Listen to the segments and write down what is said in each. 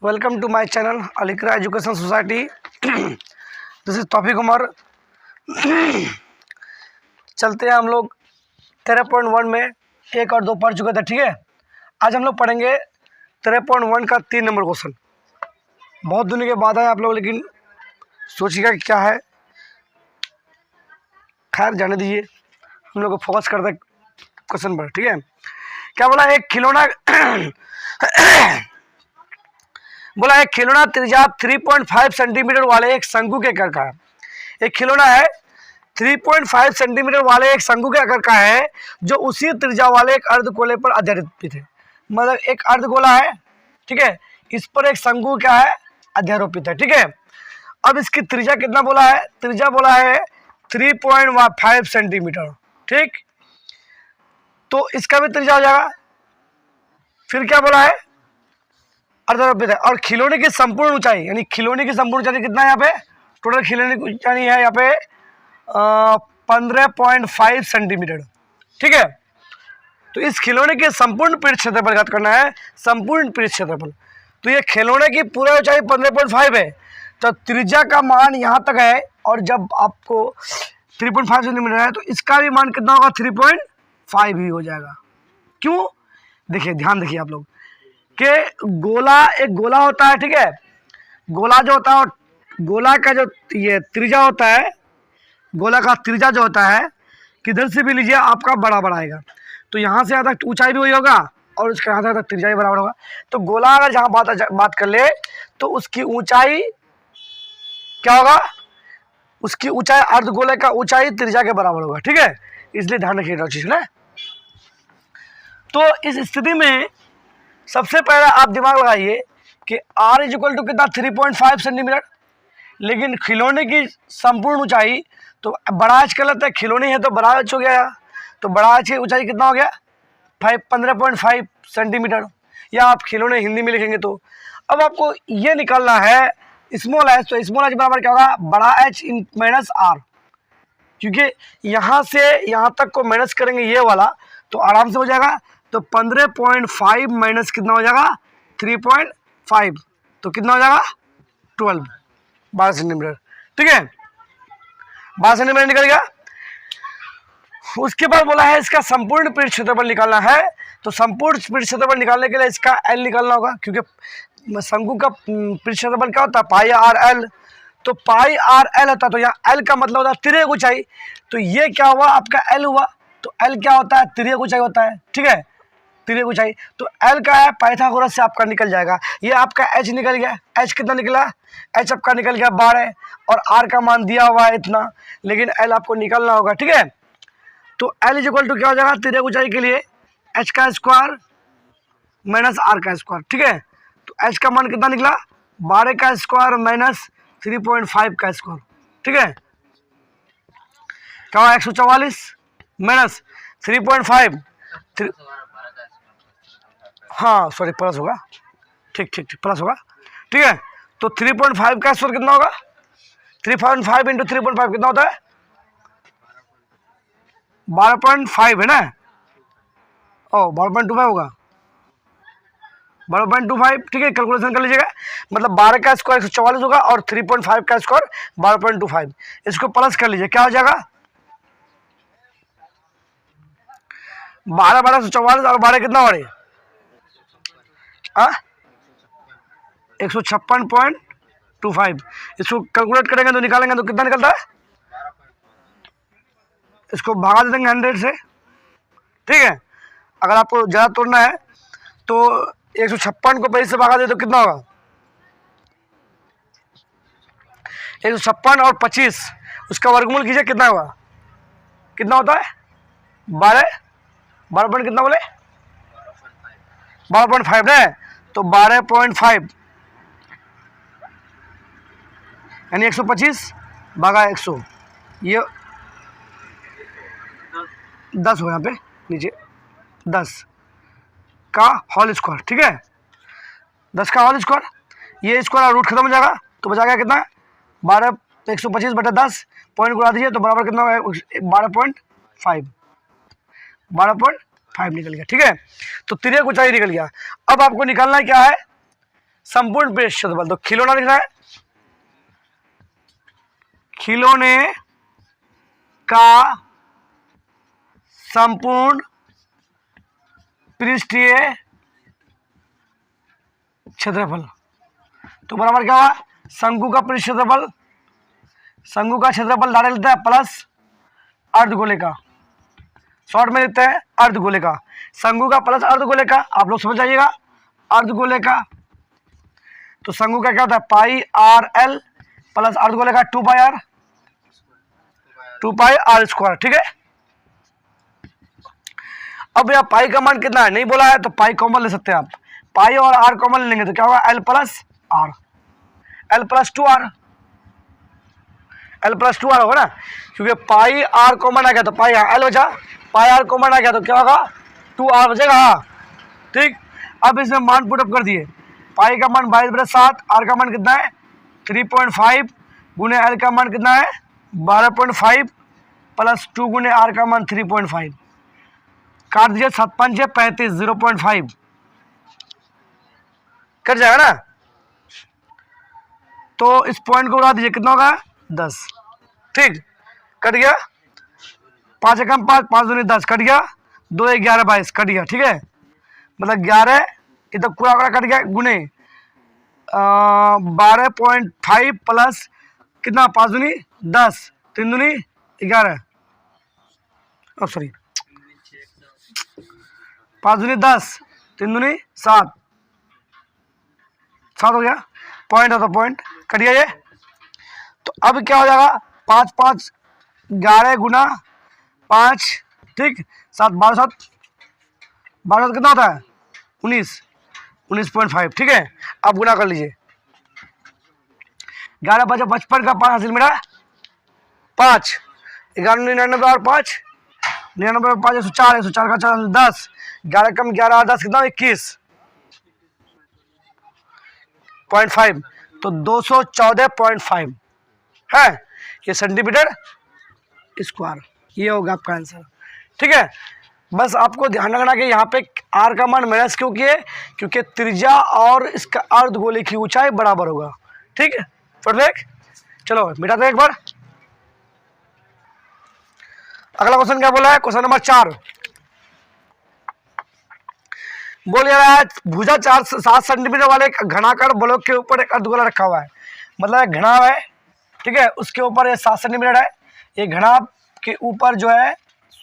Welcome to my channel Alikara education society. This is Taufiq Umar. चलते हैं हम लोग 13.1 में 1 और 2 पढ़ चुके थे, ठीक है। आज हम लोग पढ़ेंगे 13.1 का 3 नंबर क्वेश्चन। बहुत दिनों के बाद आए आप लोग, लेकिन सोचिएगा कि क्या है। खैर जाने दीजिए, हम लोग को फोकस करते क्वेश्चन पर, ठीक है। क्या बोला, एक खिलौना बोला एक खिलौना त्रिज्या 3.5 सेंटीमीटर वाले एक शंकु के आकार का है। एक खिलौना है 3.5 सेंटीमीटर वाले एक शंकु के आकार का है, जो उसी त्रिज्या वाले एक अर्धगोले पर अध्यारोपित है। मतलब एक अर्धगोला है, ठीक है, इस पर एक शंकु क्या है, अध्यारोपित है, ठीक है। अब इसकी त्रिज्या कितना बोला है, त्रिज्या बोला है 3.5 सेंटीमीटर, ठीक। तो इसका भी त्रिज्या हो जाएगा। फिर क्या बोला है, अर्धरोपित है। और खिलौने की संपूर्ण ऊंचाई, यानी खिलौने की संपूर्ण ऊंचाई कितना है यहाँ पे, टोटल खिलौने की ऊंचाई है यहाँ पे 15.5 सेंटीमीटर, ठीक है। तो इस खिलौने के संपूर्ण पृष्ठ क्षेत्रफल ज्ञात करना है, संपूर्ण पृष्ठ क्षेत्रफल। तो ये खिलौने की पूरा ऊंचाई 15.5 है, तो त्रिज्या का मान यहाँ तक है, और जब आपको 3.5 सेंटीमीटर है तो इसका भी मान कितना होगा, 3.5 ही हो जाएगा। क्यों, देखिए ध्यान देखिए आप लोग कि गोला, एक गोला होता है, ठीक है। गोला जो होता है, गोला का जो ये त्रिज्या होता है, गोला का त्रिज्या जो होता है, किधर से भी लीजिए आपका बराबर आएगा। तो यहाँ से यहाँ तक ऊंचाई भी वही होगा और उसके यहाँ तक त्रिज्या भी बराबर होगा। तो गोला अगर जहाँ बात कर ले तो उसकी ऊंचाई क्या होगा, उसकी ऊंचाई अर्धगोले का ऊंचाई त्रिज्या के बराबर होगा, ठीक है। इसलिए ध्यान रखिएगा चीज ना। तो इस स्थिति में सबसे पहले आप दिमाग लगाइए कि r इक्वल टू कितना, 3.5 सेंटीमीटर। लेकिन खिलौने की संपूर्ण ऊंचाई, तो बड़ा एच का लेते हैं, खिलौने है तो बड़ा एच हो गया, तो बड़ा एच की ऊंचाई कितना हो गया, 15.5 सेंटीमीटर। या आप खिलौने हिंदी में लिखेंगे तो अब आपको ये निकालना है स्मॉल एच। तो स्मॉल एच बराबर क्या होगा, बड़ा एच इन माइनस आर, क्योंकि यहाँ से यहाँ तक को माइनस करेंगे ये वाला तो आराम से हो जाएगा। तो 15.5 माइनस कितना हो जाएगा, 3.5, तो कितना हो जाएगा 12 सेंटीमीटर, ठीक है। 12 सेंटीमीटर निकल गया। उसके बाद बोला है इसका संपूर्ण पृष्ठ क्षेत्रफल निकालना है। तो संपूर्ण पृष्ठ क्षेत्रफल निकालने के लिए इसका एल निकालना होगा, क्योंकि शंकु का पृष्ठ क्षेत्रफल क्या होता है, पाई आर एल। तो पाई आर एल होता है, तो यहाँ एल का मतलब होता है तिर्यक ऊंचाई। तो ये क्या हुआ, आपका एल हुआ। तो एल क्या होता है, तिर्यक ऊंचाई होता है, ठीक है, तिर्यक ऊंचाई। तो एल का है, पाइथागोरस से आपका निकल जाएगा। ये आपका एच निकल गया। एच कितना निकला, एच आपका निकल गया 12, और आर का मान दिया हुआ है इतना, लेकिन एल आपको निकलना होगा, ठीक है। तो एल इक्वल टू क्या हो जाएगा, तिर्यक ऊंचाई के लिए एच का स्क्वायर माइनस आर का स्क्वायर, ठीक है। तो एच का मान कितना निकला, 12 का स्क्वायर माइनस 3.5 का स्क्वायर, ठीक है। क्या हुआ, 144 माइनस 3.5, हाँ सॉरी प्लस होगा, ठीक ठीक ठीक प्लस होगा, ठीक है। तो 3.5 का स्क्वायर कितना होगा, 3.5 इंटू 3.5 कितना होता है, 12.5 है ना। ओ 12.25 होगा, 12.25, ठीक है। कैलकुलेशन कर लीजिएगा। मतलब 12 का स्क्वायर 144 होगा और 3.5 का स्क्वायर 12.25। इसको प्लस कर लीजिए, क्या हो जाएगा, 12 12 144 और 12 कितना हो रही है, 156.25। इसको कैलकुलेट करेंगे तो निकालेंगे तो कितना निकलता है, इसको भागा दे देंगे 100 से, ठीक है। अगर आपको ज़्यादा तोड़ना है तो 156 को 25 से भागा दे तो कितना होगा, 156 और 25, उसका वर्गमूल कीजिए, कितना होगा, कितना होता है 12 पॉइंट कितना बोले, 12.5 ना। तो 12.5 यानी 125 भागा 100, ये 10 हो यहाँ पे नीचे, 10 का होल स्क्वायर, ठीक है, 10 का होल स्क्वायर। ये स्क्वायर रूट खत्म हो जाएगा, तो बचा गया कितना, 12, 125 बटा 10, पॉइंट गुणा दीजिए तो बराबर कितना होगा, 12.5 निकल गया, ठीक है। तो तिर्यक ऊंचाई निकल गया। अब आपको निकालना क्या है, संपूर्ण पृष्ठ क्षेत्रफल। तो खिलौना लिख रहा है, खिलौने का संपूर्ण पृष्ठीय क्षेत्रफल। तो बराबर क्या हुआ, शंकु का पृष्ठ क्षेत्रफल, शंकु का क्षेत्रफल डायरेक्ट लिखता है प्लस अर्धगोले का, शॉर्ट में लिखते हैं अर्धगोले का, शंकु का प्लस अर्धगोले का, आप लोग समझ जाइएगा अर्धगोले का। तो शंकु का क्या होता है पाई आर एल प्लस अर्धगोले का 2 पाई आर स्क्वायर। ठीक है, अब यह पाई का मान कितना है नहीं बोला है, तो पाई कॉमन ले सकते हैं आप, पाई और आर कॉमन लेंगे तो क्या होगा L plus R, L plus 2r, L plus 2r होगा ना, क्योंकि पाई आर कॉमन आ गया तो पाई एल बचा, पाई आर कॉमन आ गया तो क्या होगा 2r बचेगा। ठीक, अब इसमें मान पुटअप कर दिए, पाई का मान 22/7, आर का मान कितना है 3.5 गुने एल का मान कितना है 12.5 प्लस 2 गुने आर का मान 3.5, काट दीजिए 7 5 6 35, 0.5 कट जाएगा ना। तो इस पॉइंट को उड़ा दीजिए, कितना होगा 10। ठीक, कट गया, 5 एकम 5, 5 दूनी 10 कट गया, 2 11 22 कट गया। ठीक है, मतलब 11 इधर पूरा आंकड़ा कट गया गुने 12.5 प्लस कितना 5 दूनी 10, 3 दूनी 11, सॉरी 5 दूनी 10, 3 दूनी 7 हो गया, पॉइंट है तो पॉइंट कट गया ये। तो अब क्या हो जाएगा 5 5 11 गुना 5, ठीक 7 12 7 12 कितना होता है 19.5। ठीक है, अब गुना कर लीजिए, 11 5 55 का 5 हासिल मेरा 5, 11 99 और 5 99 5 104, 104 का 4 10, 11 कम 11 10 कितना 21.5, तो 214.5 है ये सेंटीमीटर स्क्वायर, ये होगा आपका आंसर। ठीक है, बस आपको ध्यान रखना कि यहाँ पे आर का मान माइनस क्यों किए, क्योंकि त्रिज्या और इसका अर्धगोले की ऊंचाई बराबर होगा। ठीक है, फिर देख चलो मिटाते हैं एक बार। अगला क्वेश्चन क्या बोला है, क्वेश्चन नंबर 4 बोल रहा है भुजा 7 सेंटीमीटर वाले घनाकार ब्लॉक के ऊपर एक अर्धगोला रखा हुआ है, मतलब एक घनाभ है। ठीक है, उसके ऊपर ये 7 सेंटीमीटर है, ये घनाभ के ऊपर जो है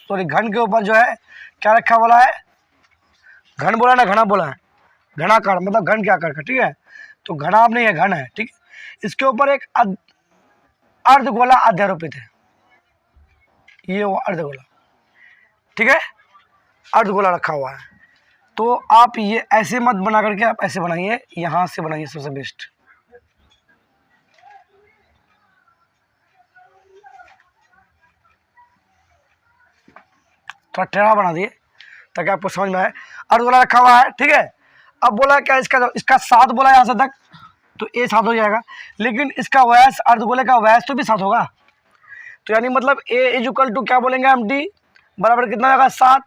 सॉरी घन के ऊपर जो है क्या रखा बोला है, घन बोला ना घना बोला है, घनाकार मतलब घन के आकार का। ठीक है, तो घनाभ नहीं है घन है। ठीक, इसके ऊपर एक अर्धगोला अध्यारोपित है, ये वो अर्धगोला। ठीक है, अर्धगोला रखा हुआ है, तो आप ये ऐसे मत बना करके आप ऐसे बनाइए, यहां से बनाइए सबसे बेस्ट। थोड़ा टेढ़ा बना दिए ताकि आपको समझ में आए। अर्धगोला रखा हुआ है। ठीक है, अब बोला क्या इसका 7 बोला यहाँ से तक, तो ए 7 हो जाएगा, लेकिन इसका व्यास अर्धगोले का व्यास तो भी 7 होगा, तो यानी मतलब ए इक्वल टू क्या बोलेंगे हम डी बराबर कितना होगा 7,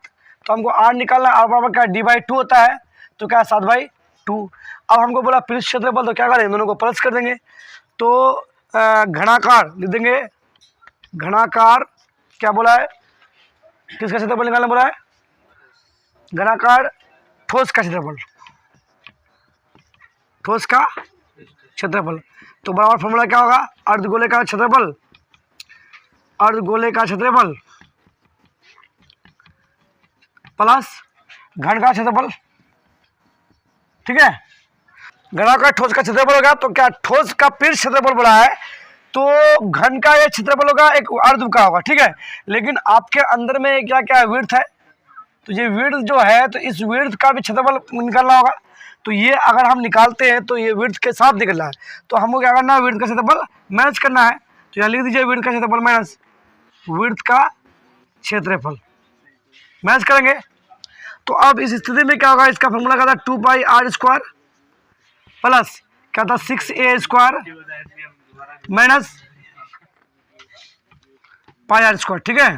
तो हमको आर निकालना, आर बराबर क्या d/2 होता है, तो क्या 7/2। अब हमको बोला पृष्ठ क्षेत्रफल, तो क्या करें दोनों को प्लस कर देंगे, तो घनाकार लिख देंगे, घनाकार क्या बोला है किसका क्षेत्रफल निकालना बोला है, घनाकार ठोस का क्षेत्रफल, ठोस का क्षेत्रफल। तो बराबर फॉर्मूला क्या होगा, अर्धगोले का क्षेत्रफल, अर्धगोले का क्षेत्रफल प्लस घन का क्षेत्रफल। ठीक है, घनाकार ठोस का क्षेत्रफल होगा, तो क्या ठोस का पृष्ठ क्षेत्रफल बोला है, तो घन का ये क्षेत्रफल होगा एक अर्ध का होगा। ठीक है, लेकिन आपके अंदर में क्या क्या विड्थ है, तो ये विड्थ जो है, तो इस विड्थ का भी क्षेत्रफल निकालना होगा, तो ये अगर हम निकालते हैं तो ये विड्थ के साथ निकलना है, तो हमको क्या करना है विड्थ का क्षेत्रफल माइनस करना है, तो यहाँ लिख दीजिए विड्थ का क्षेत्रफल माइनस विड्थ का क्षेत्रफल माइनस करेंगे। तो अब इस स्थिति में क्या होगा, इसका फॉर्मूला क्या था 2πr² प्लस क्या था 6a² माइनस πr²। ठीक है,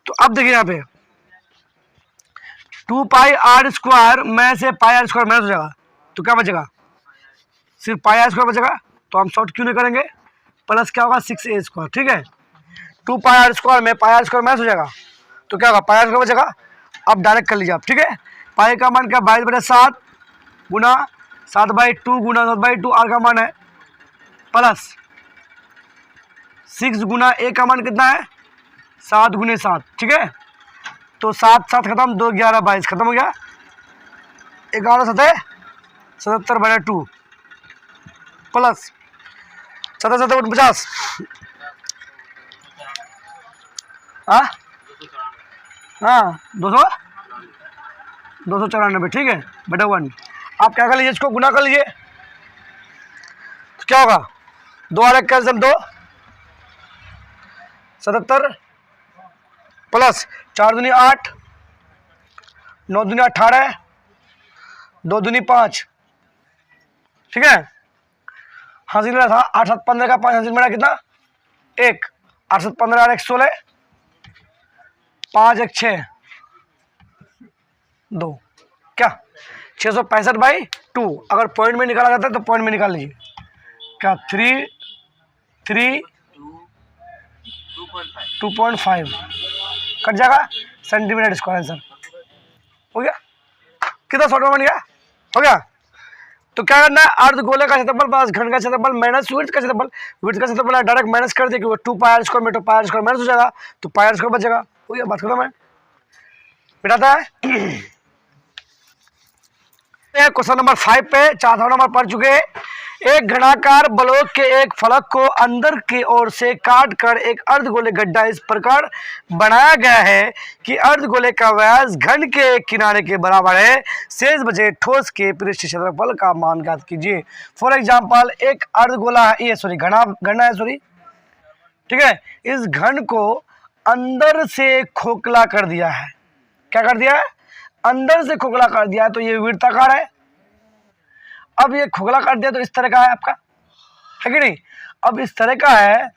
तो अब देखिए यहाँ पे 2πr² में से πr² माइनस हो जाएगा, तो क्या बचेगा सिर्फ पाई आर स्क्वायर बचेगा, तो हम शॉर्ट क्यों नहीं करेंगे, प्लस क्या होगा 6a², ठीक है। 2 पाई आर स्क्वायर में पाई आर स्क्वायर मैच हो जाएगा, तो क्या होगा पाई आर स्क्वायर बचेगा। अब डायरेक्ट कर लीजिए आप, ठीक है। पाई का मान क्या 22/7 गुना 7/2 गुना 7/2 आर का मान है, प्लस 6 गुना ए का मान कितना है 7 गुने 7, ठीक है। तो 7 7 खत्म, 2 11 22 खत्म हो गया, 11 7 77/2 प्लस 7 7 50, हाँ हाँ 294, ठीक है बटा 1। आप क्या कर लीजिए, इसको गुना कर लीजिए, तो क्या होगा 2 और 1 कैंसिल, 2 77 प्लस 4 दूनी 8, 9 दूनी 18, 2 दूनी 5, ठीक है। हासिल मेरा था 8 7 15 का 5 हासिल मेरा कितना 1, 8 7 15 और 1 16, 5 1 6 2, क्या 665/2। अगर पॉइंट में निकाला जाता है तो पॉइंट में निकाल लीजिए, क्या 3 3 2.5 कट जाएगा सेंटीमीटर स्क्वायर आंसर हो गया। कितना शॉर्ट में बन गया, हो गया। तो क्या करना है, अर्धगोले का क्षेत्रफल प्लस घन का क्षेत्रफल माइनस विड्थ का क्षेत्रफल, विड्थ का क्षेत्रफल डायरेक्ट माइनस कर दिया, 2 पाई आर स्क्वायर में, तो पाई आर स्क्वायर माइनस हो जाएगा, तो पाई आर स्क्वायर बचेगा, हो गया, बात खत्म है। बिठाता है क्वेश्चन नंबर 5 पे 4 नंबर पढ़ चुके हैं। एक घनाकार ब्लॉक के एक फलक को अंदर की ओर से काट कर एक अर्धगोले गड्ढा इस प्रकार बनाया गया है कि अर्धगोले का व्यास घन के किनारे के बराबर है, शेष बचे ठोस के पृष्ठ क्षेत्रफल का मान ज्ञात कीजिए। फॉर एग्जांपल एक अर्धगोला है, ये सॉरी घना है सॉरी, ठीक है। इस घन को अंदर से खोखला कर दिया है, क्या कर दिया है, अंदर से खोखला कर दिया है, तो ये वृत्ताकार है। अब ये खोखला कर दिया तो इस तरह का है आपका, है कि नहीं। अब इस तरह का है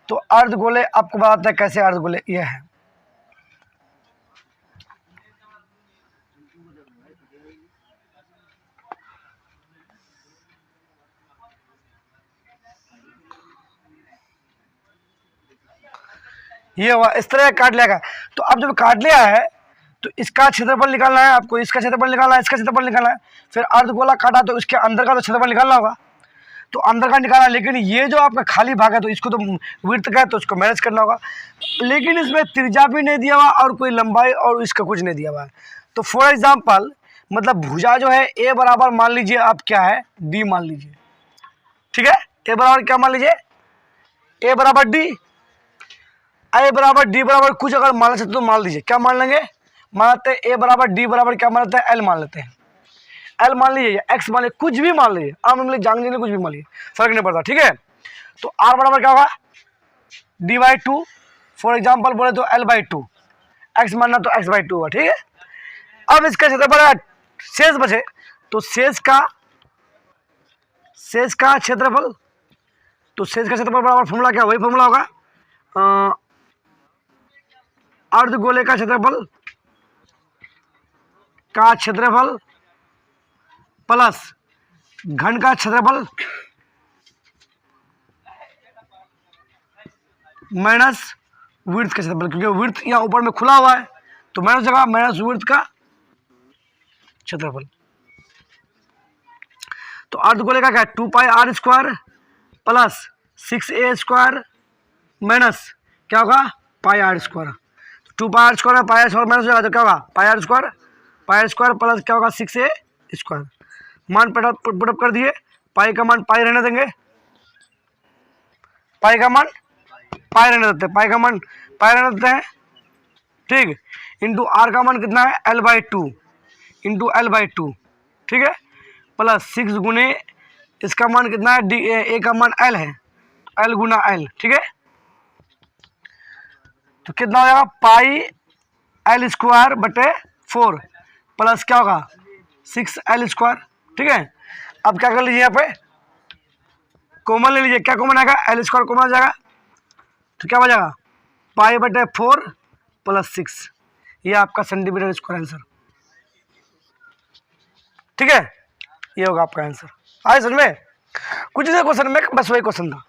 तो अर्धगोले आपको बताते हैं कैसे अर्धगोले ये है। ये हुआ, इस तरह काट लिया। तो अब जब काट लिया है तो इसका क्षेत्रफल निकालना है आपको, इसका क्षेत्रफल निकालना है, इसका क्षेत्रफल निकालना है। फिर अर्धगोला काटा तो इसके अंदर का तो क्षेत्रफल निकालना होगा, तो अंदर का निकालना। लेकिन ये जो आपका खाली भाग है तो इसको तो विड्थ का है तो इसको मैनेज करना होगा, लेकिन इसमें त्रिज्या भी नहीं दिया हुआ और कोई लंबाई और इसका कुछ नहीं दिया हुआ है। तो फॉर एग्जाम्पल मतलब भुजा जो है ए बराबर मान लीजिए आप क्या है डी मान लीजिए, ठीक है। ए बराबर क्या मान लीजिए, ए बराबर डी, ए बराबर डी बराबर कुछ अगर मान सकते तो मान लीजिए, क्या मान लेंगे, मान लेते हैं ए बराबर डी बराबर क्या मान लेते हैं एल मान लेते हैं, एल मान लीजिए या एक्स मान लीजिए, कुछ भी मान लीजिए, आप हम जान लीजिए कुछ भी मान लीजिए, फर्क नहीं पड़ता, ठीक है। तो आर बराबर क्या होगा d/2, फॉर एग्जाम्पल बोले तो l/2, एक्स मानना तो x/2 होगा, ठीक है। अब इसका क्षेत्रफल शेष बचे, तो शेष का क्षेत्रफल, तो शेष का क्षेत्रफल बराबर फॉर्मूला क्या, वही फॉर्मूला होगा अर्धगोले का क्षेत्रफल प्लस घन का क्षेत्रफल माइनस विड्थ का क्षेत्रफल, क्योंकि विड्थ यहाँ ऊपर में खुला हुआ है तो माइनस जगह माइनस विड्थ का क्षेत्रफल। तो अर्धगोले का क्या है 2 pi R square plus 6a² minus क्या होगा pi R square, 2 pi R square pi R square minus हो जाएगा तो क्या होगा पाई आर स्क्वायर प्लस क्या होगा 6a²। मान पुटअप कर दिए, पाई का मान पाई रहने देंगे, पाई का मान पाई रहने देते हैं, पाई का मान पाई रहने देते हैं, ठीक। इंटू आर का मान कितना है l/2 इंटू l/2, ठीक है, प्लस 6 गुने इसका मान कितना है डी ए का मान l है, l गुना l, ठीक है। तो कितना हो जाएगा पाई l²/4 प्लस क्या होगा 6l², ठीक है। अब क्या कर लीजिए यहाँ पे कॉमन ले लीजिए, क्या कॉमन आएगा l² कॉमन आ जाएगा, तो क्या बचेगा पाई/4 प्लस 6, ये आपका सेंटीमीटर स्क्वायर आंसर, ठीक है। ये होगा आपका आंसर, आए समझ में। कुछ इस क्वेश्चन में बस वही क्वेश्चन था,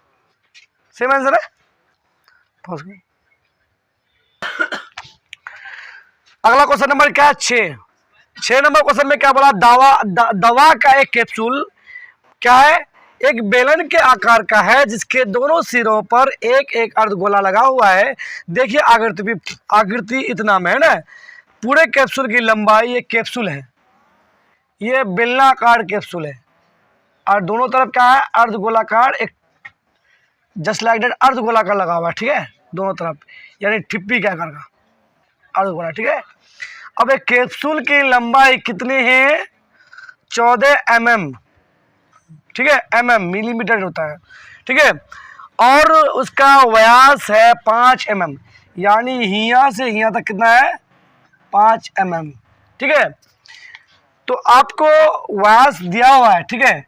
सेम आंसर है। अगला क्वेश्चन नंबर क्या है, 6 नंबर क्वेश्चन में क्या बोला, दवा का एक कैप्सूल क्या है, एक बेलन के आकार का है जिसके दोनों सिरों पर एक एक अर्धगोला लगा हुआ है। देखिए आकृति इतना में है ना, पूरे कैप्सूल की लंबाई, ये कैप्सूल है, ये बेलनाकार कैप्सूल है, और दोनों तरफ क्या है, अर्धगोलाकार, एक जस्ट लाइक दैट अर्धगोलाकार लगा हुआ है, ठीक है, दोनों तरफ, यानी ठिप्पी के आकार का अर्धगोला, ठीक है। अब एक कैप्सूल की लंबाई कितनी है, 14 mm, ठीक है, mm मिलीमीटर होता है, ठीक है, और उसका व्यास है 5 mm, यानी यहाँ से यहाँ तक कितना है, 5 mm, ठीक है। तो आपको व्यास दिया हुआ है, ठीक है,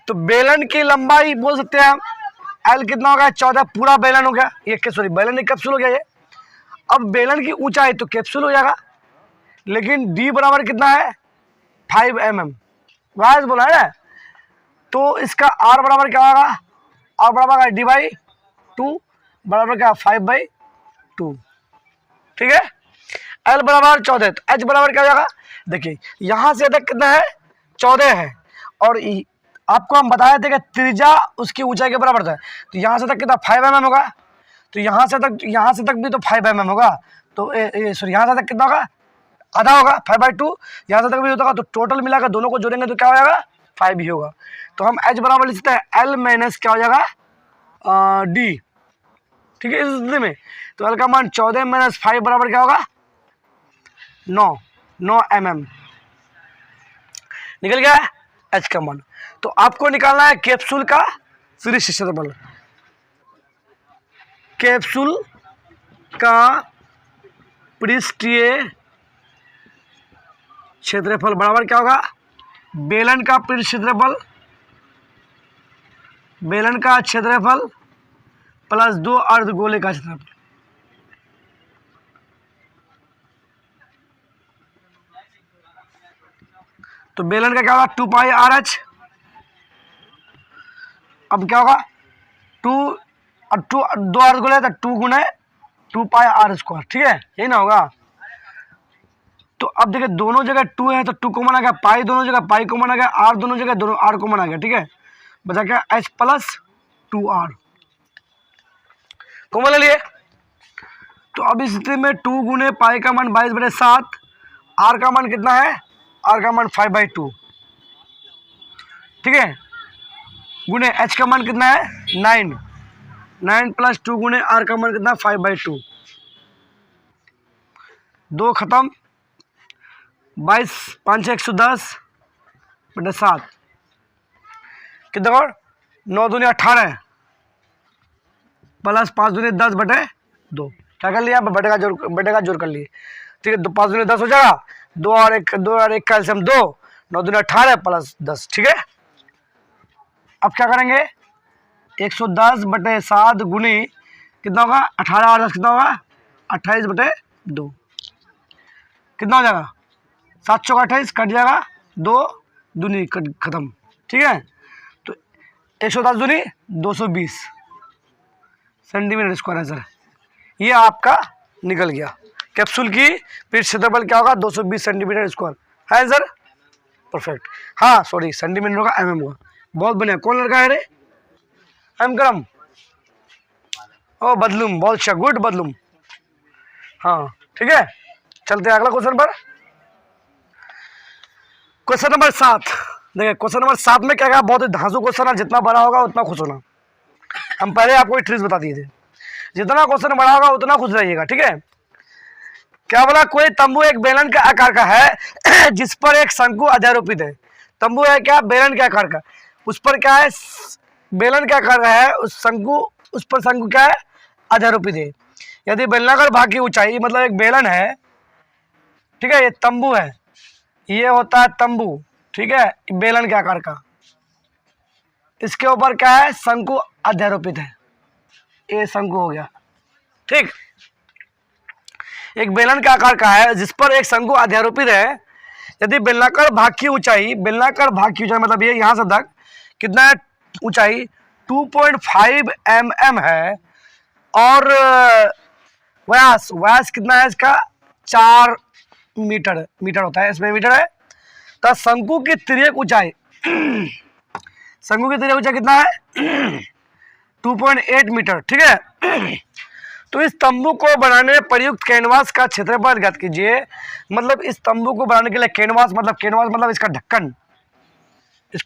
तो बेलन की लंबाई बोल सकते हैं हम, एल कितना हो गया, 14, पूरा बेलन हो गया, ये सॉरी बेलन एक कैप्सूल हो गया ये। अब बेलन की ऊंचाई तो कैप्सूल हो जाएगा, लेकिन डी बराबर कितना है, 5 mm, व्यास बोला है ना, तो इसका आर बराबर क्या होगा, आर बराबर d/2 बराबर क्या, 5/2, ठीक है। एल बराबर 14, तो एच बराबर क्या हो जाएगा, देखिए यहाँ से तक कितना है, 14 है, और आपको हम बताए थे कि त्रिज्या उसकी ऊंचाई के बराबर था, तो यहाँ से तक कितना 5 mm होगा, तो यहाँ से तक भी तो 5 mm होगा, तो सॉरी यहाँ से तक कितना होगा, आधा होगा, 5/2, यहाँ से तक भी होगा, तो टोटल मिलाकर दोनों को जोड़ेंगे तो क्या हो जाएगा, 5 ही होगा। तो हम h बराबर लिखते हैं l माइनस क्या हो जाएगा, d, ठीक है। इस स्थिति में तो l का मान 14 माइनस 5 बराबर क्या होगा, 9 mm, निकल गया h का मान। तो आपको निकालना है कैप्सूल का पृष्ठ क्षेत्रफल, कैप्सूल का पृष्ठीय क्षेत्रफल बराबर क्या होगा, बेलन का पृष्ठ क्षेत्रफल, बेलन का क्षेत्रफल प्लस 2 अर्धगोले का क्षेत्रफल। तो बेलन का क्या होगा, 2πRh, अब क्या होगा 2 अर्धगोले तो 2 गुना 2πr², ठीक है, यही ना होगा। तो अब देखिए दोनों जगह 2 है तो 2 कॉमन आ गया, पाई दोनों जगह पाई कॉमन आ गया, आर दोनों जगह दोनों आर कॉमन आ गया, ठीक है, बचा क्या h + 2r कॉमन ले लिए। तो अब इस स्थिति में 2 गुने पाई का मान 22/7, आर का मान कितना है, आर का मान 5/2, ठीक है, गुने h का मान कितना है 9 + 2 गुने आर का मान कितना 5/2, 2 खत्म, 22 5 110/7 कितना और 9 दूनी 18 प्लस 5 दूनी 10/2, क्या कर लिया, बटे का जोड़ कर लिए, ठीक है, 5 दूनी 10 हो जाएगा, 2 और 1 कैल्शियम 2, 9 दूनी 18 प्लस 10, ठीक है। अब क्या करेंगे, 110/7 गुनी कितना होगा, 18 और 10 कितना होगा, 28/2, कितना हो जाएगा, 7 चौका 28 कट जाएगा, 2 दूनी खत्म, ठीक है। तो 110 दूनी 220 सेंटीमीटर स्क्वायर है सर, ये आपका निकल गया। कैप्सूल की पृष्ठ क्षेत्रफल क्या होगा, 220 सेंटीमीटर स्क्वायर है सर, परफेक्ट। हाँ सॉरी सेंटीमीटर होगा, mm होगा, बहुत बढ़िया। कौन लड़का है रे, एम करम, ओ बदलूम, बहुत अच्छा, गुड बदलूम, हाँ ठीक है। चलते हैं अगला क्वेश्चन पर, क्वेश्चन नंबर 7। देखिए क्वेश्चन नंबर 7 में क्या कहा, बहुत ही धांसू क्वेश्चन है, जितना बड़ा होगा उतना खुश होना। हम पहले आपको ट्रिक्स बता दिए थे, जितना क्वेश्चन बड़ा होगा उतना खुश रहिएगा, ठीक है। क्या बोला, कोई तंबू एक बेलन के आकार का है जिस पर एक शंकु अध्यारोपित है। तंबू है क्या, बेलन के आकार का, उस पर क्या है, बेलन के आकार का है, उस पर शंकु क्या है, अध्यारोपित है। यदि बेलनाकार भाग की ऊंचाई, मतलब एक बेलन है, ठीक है, ये तंबू है, ये होता है तंबू, ठीक है, बेलन के आकार का, इसके ऊपर क्या है, शंकु अध्यारोपित है, ये शंकु हो गया, ठीक। एक बेलन के आकार का है जिस पर एक शंकु अध्यारोपित है, यदि बेलनाकार भाग की ऊंचाई मतलब ये यहाँ से तक कितना है ऊंचाई 2.5 mm है और व्यास कितना है इसका 4 मीटर होता है, इसमें मीटर है। तो शंकु की तिर्यक ऊंचाई कितना है 2.8 मीटर, ठीक है। तो इस तंबू को बनाने में प्रयुक्त कैनवास का क्षेत्रफल ज्ञात कीजिए। मतलब इस तंबू को बनाने के लिए कैनवास मतलब इसका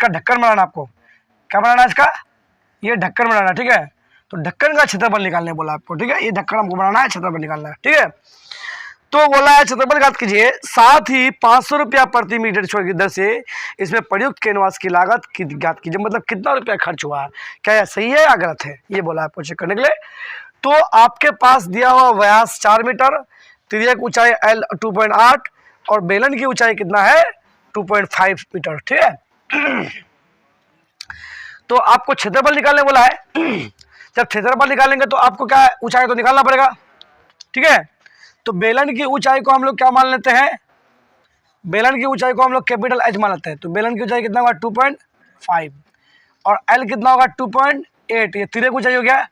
ढक्कन बनाना, आपको क्या बनाना है इसका, ये ढक्कन बनाना, ठीक है। तो ढक्कन का क्षेत्रफल निकालने बोला आपको, ठीक है। ये ढक्कन हमको बनाना है, क्षेत्रफल निकालना है, ठीक है। तो बोला है क्षेत्रफल ज्ञात कीजिए, साथ ही 500 रुपया प्रति मीटर स्क्वायर की दर से इसमें प्रयुक्त कैनवास की लागत ज्ञात कीजिए। मतलब कितना रुपया खर्च हुआ है, क्या यह सही है या गलत है, ये बोला आपको चेक करने के लिए। तो आपके पास दिया हुआ व्यास 4 मीटर, तिर्यक ऊंचाई L 2.8 और बेलन की ऊंचाई कितना है 2.5 मीटर, ठीक है। तो आपको क्षेत्रफल निकालने बोला है। जब क्षेत्रफल निकालेंगे तो आपको क्या ऊंचाई तो निकालना पड़ेगा, ठीक है। तो बेलन की ऊंचाई को हम लोग क्या मान लेते हैं, बेलन की ऊंचाई को हम लोग कैपिटल H मान लेते हैं। तो बेलन की ऊंचाई कितना होगा 2.5 और L कितना होगा 2.8, ये तिर्यक ऊंचाई हो गया।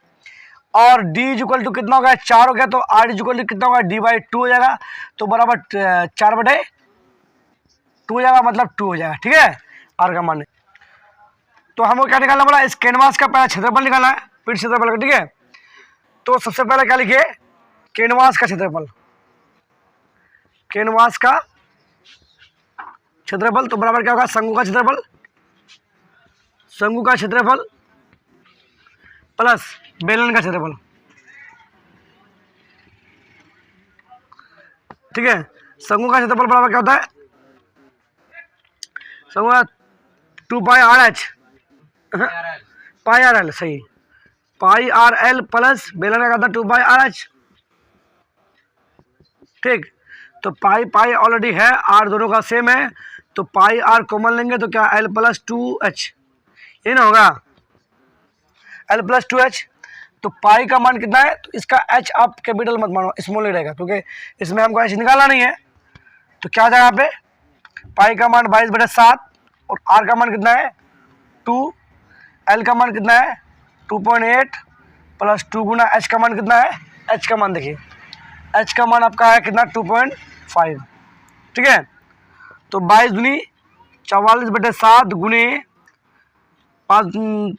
और D इक्वल टू कितना होगा 4 हो गया, तो R इक्वल टू कितना होगा D/2 हो जाएगा, तो बराबर 4/2 हो जाएगा, मतलब 2 हो जाएगा, ठीक है। R का मान। तो हमको क्या निकालना पड़ा, इस कैनवास का पहला क्षेत्रफल निकालना है, पीठ क्षेत्रफल का, ठीक है। तो सबसे पहले क्या लिखिए, कैनवास का क्षेत्रफल, तो बराबर क्या होगा शंकु का क्षेत्रफल प्लस बेलन का क्षेत्रफल, ठीक है। शंकु का क्षेत्रफल बराबर क्या होता है, शंकु का 2πRH πRL, सही, πRL प्लस बेलन का कहता है 2πRH, ठीक। तो पाई ऑलरेडी है, R दोनों का सेम है, तो पाई R कॉमन लेंगे तो क्या L प्लस 2H, ये ना होगा L प्लस 2H। तो पाई का मान कितना है, तो इसका H आप कैपिटल मत मानो, स्मॉल ही रहेगा, क्योंकि इसमें हमको H निकालना नहीं है। तो क्या जाएगा यहाँ पे, पाई का मान 22/7 और R का मान कितना है 2, L का मान कितना है 2.8 प्लस 2 गुना H का मान कितना है, H का मान देखिए, H का मान आपका है कितना 2.5, ठीक है। तो 22 दूनी 44/7 गुने 5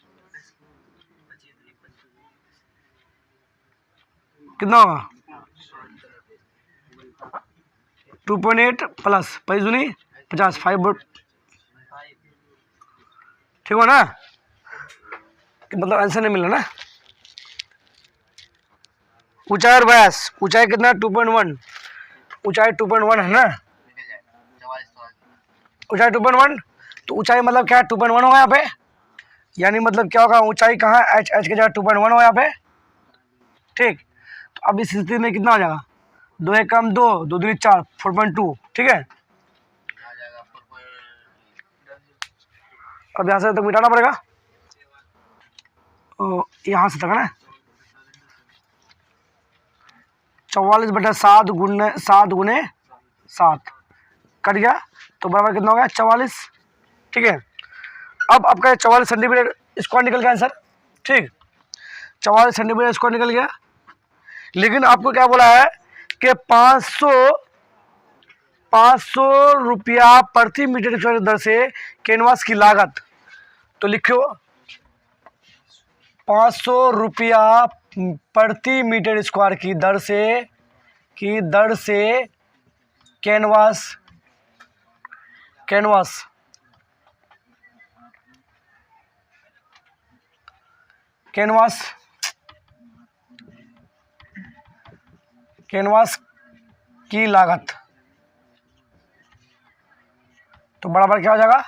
कितना होगा 2.8 प्लस 5 दूनी 50, 5, ठीक हो ना, मतलब आंसर नहीं मिला ना। ऊंचाई और व्यास, ऊंचाई कितना 2.1, ऊंचाई 2.1 है ना, ऊंचाई 2.1, तो ऊंचाई मतलब क्या 2.1 होगा यहाँ पे, यानी मतलब क्या होगा ऊंचाई कहाँ H के जगह 2.1 हो यहाँ पे, ठीक। तो अब इस स्थिति में कितना हो जाएगा 2 1 कम 2, 2 दूनी 4, 4.2, ठीक है। अब यहाँ से तक मिटाना पड़ेगा, यहाँ से तक है ना, 44/7 गुने 7 कट गया, तो बराबर कितना हो गया 44, ठीक है। अब आपका 44 सेंटीमीटर स्क्वायर निकल गया आंसर, ठीक, 44 सेंटीमीटर स्क्वायर निकल गया। लेकिन आपको क्या बोला है कि 500 रुपया प्रति मीटर स्क्वायर दर से कैनवास की लागत, तो लिखो 500 रुपया प्रति मीटर स्क्वायर की दर से कैनवास की लागत, तो बराबर क्या हो जाएगा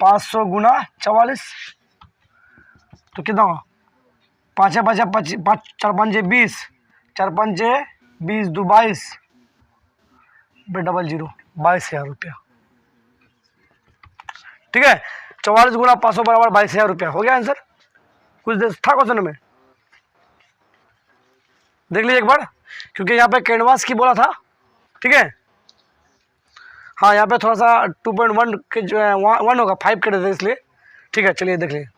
500 गुना 44, तो कितना होगा 5 5 4 5 20, 4 5 20 2 22 00 22,000 रुपया, ठीक है। 44 गुना 500 बराबर 22,000 रुपया हो गया आंसर। कुछ देर था क्वेश्चन में, देख लीजिए एक बार, क्योंकि यहाँ पे कैनवास की बोला था, ठीक है। हाँ यहाँ पे थोड़ा सा 2.1 के जो है 1 होगा, 5 के देते इसलिए। ठीक है चलिए देख लीजिए।